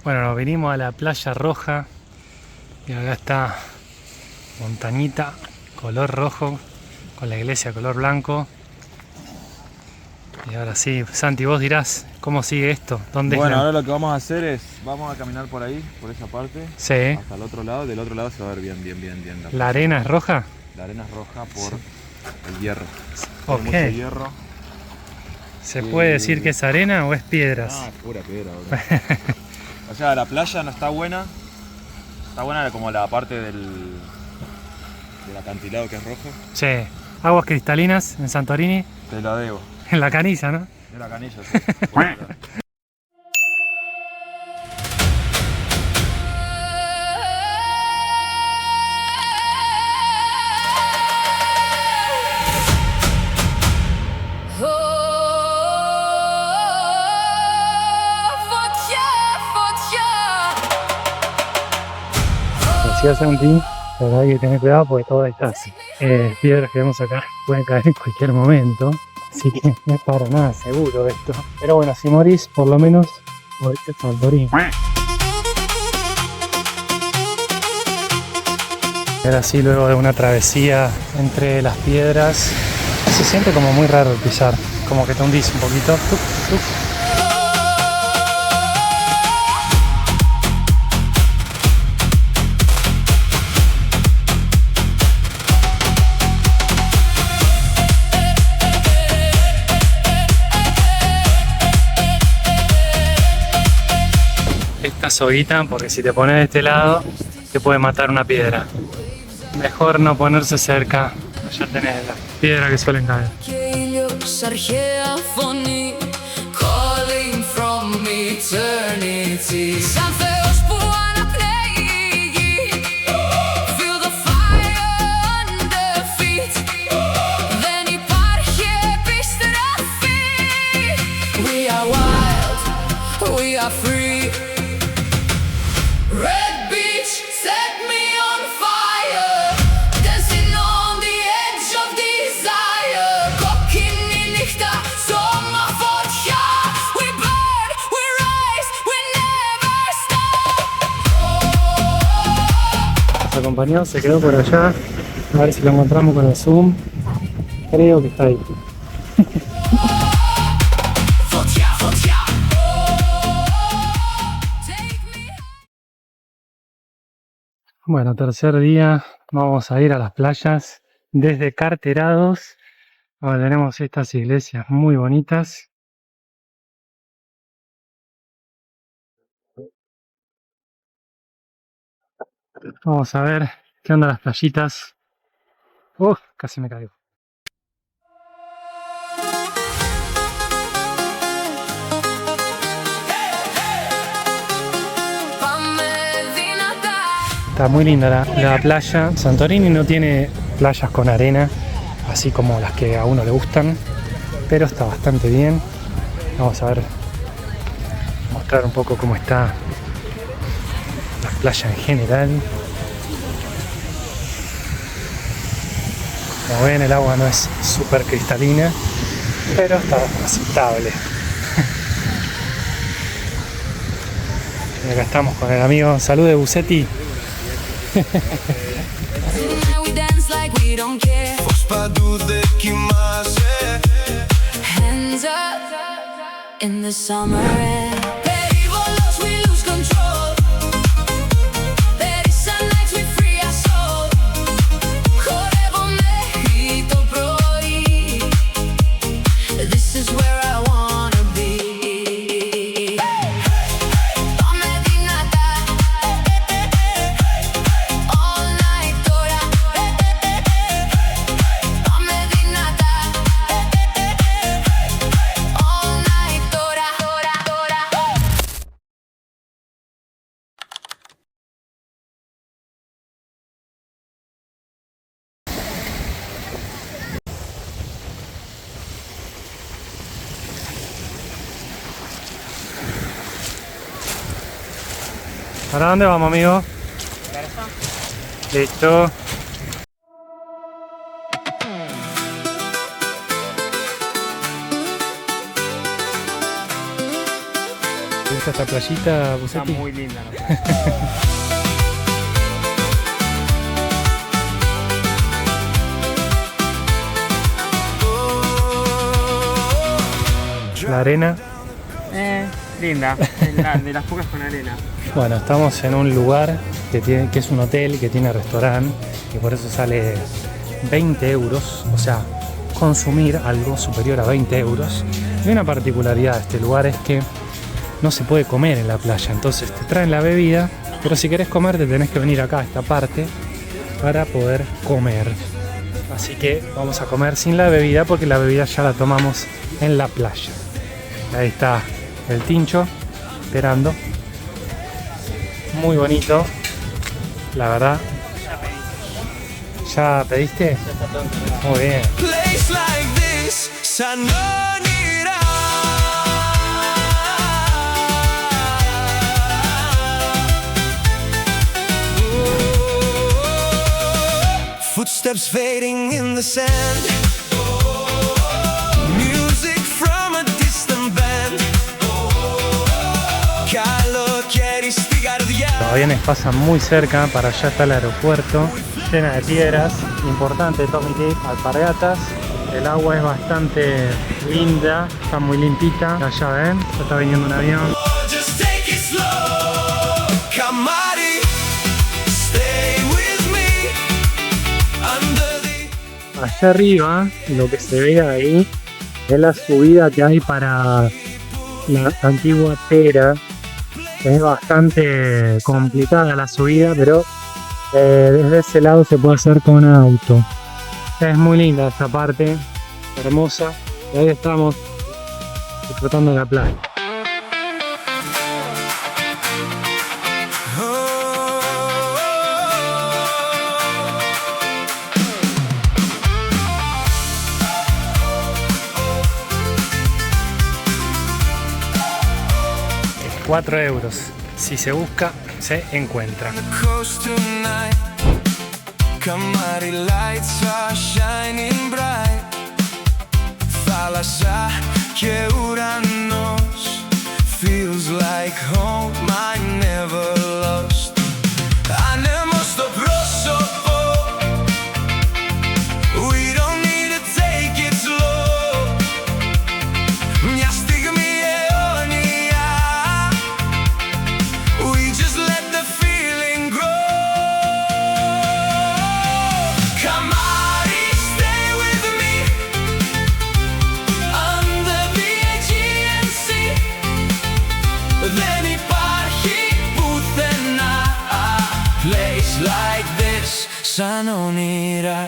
Bueno, nos vinimos a la Playa Roja y acá está montañita, color rojo, con la iglesia color blanco. Y ahora sí, Santi, vos dirás, ¿cómo sigue esto? ¿Dónde es Bueno, la...? ahora lo que vamos a hacer es, vamos a caminar por ahí, por esa parte, Sí, hasta el otro lado. Del otro lado se va a ver bien la ¿la playa. arena es roja? La arena es roja por Sí. el hierro. Hay Ok. mucho hierro. ¿Se puede decir que es arena o es piedras? No, es pura piedra, bro. O sea, la playa no está buena. Está buena como la parte del acantilado que es rojo. Sí, aguas cristalinas en Santorini, Te la debo. en la canilla, ¿no? De la canilla, sí. Puede ser. Decía Santi, la verdad hay que tener cuidado porque todas estas piedras que vemos acá pueden caer en cualquier momento. Así que no es para nada seguro esto. Pero bueno, si morís, por lo menos moriste en Santorini. Ahora sí, luego de una travesía entre las piedras, se siente como muy raro el pisar, como que te hundís un poquito. Tuc, tuc. Esta soguita, porque si te pones de este lado, te puede matar una piedra. Mejor no ponerse cerca, ya tenés las piedras que suelen caer. Free. Red beach, set me on fire. Dancing on the edge of desire. Kokken i nykta sommarfotja. We burn, we rise, we never stop. Nos acompañó, se quedó por allá. A ver si lo encontramos con el zoom. Creo que está ahí. Bueno, tercer día, vamos a ir a las playas desde Carterados. Ahora tenemos estas iglesias muy bonitas. Vamos a ver qué onda las playitas. Casi me caigo. Está muy linda la playa. Santorini no tiene playas con arena, así como las que a uno le gustan, pero está bastante bien. Vamos a ver, mostrar un poco cómo está la playa en general. Como ven, el agua no es súper cristalina, pero está aceptable. Y acá estamos con el amigo. Salud de Bucetti. We dance like we don't care. Hands up in the summer air. Perigolos, we lose control. There is some nights we free our soul. Χορεύομαι το πρωί. This is where I wanna be. Πάμε δυνατά. All night τώρα. Πάμε δυνατά. All night τώρα. ¿Para dónde vamos, amigo? Listo. gusta esta playita, Está Bucetti? muy linda, ¿no? La arena. Linda, de las pocas con arena. Bueno, estamos en un lugar que es un hotel que tiene restaurante y por eso sale 20 euros, o sea, consumir algo superior a 20 euros. Y una particularidad de este lugar es que no se puede comer en la playa, entonces te traen la bebida, pero si querés comer te tenés que venir acá a esta parte para poder comer. Así que vamos a comer sin la bebida porque la bebida ya la tomamos en la playa. Ahí está el Tincho esperando. Muy bonito, la verdad. ¿Ya pediste? Muy bien. Place like this, Sanonira. Footsteps fading in the sand. Music from a distant band. Los aviones pasan muy cerca, para allá está el aeropuerto, llena de piedras, importante Tommy Tip, alpargatas. El agua es bastante linda, está muy limpita. Allá ven, ya está viniendo un avión. Just take it slow. Kamari, stay with me. Under the... Allá arriba, lo que se ve ahí es la subida que hay para la antigua Pera. Es bastante complicada la subida, pero desde ese lado se puede hacer con auto. Es muy linda esta parte, hermosa. Y ahí estamos disfrutando de la playa. €4. Si se busca, se encuentra. coast tonight. Kamari lights are shining bright. Thalassa και ουρανός. Feels like home I never lost. Άνεμος στο πρόσωπο. We don't need to take it slow. Μια στιγμή αιώνια. We just let the feeling grow. Kamari, stay with me. Under the Aegean Sea. Δεν υπάρχει πουθενά place like this σαν όνειρα.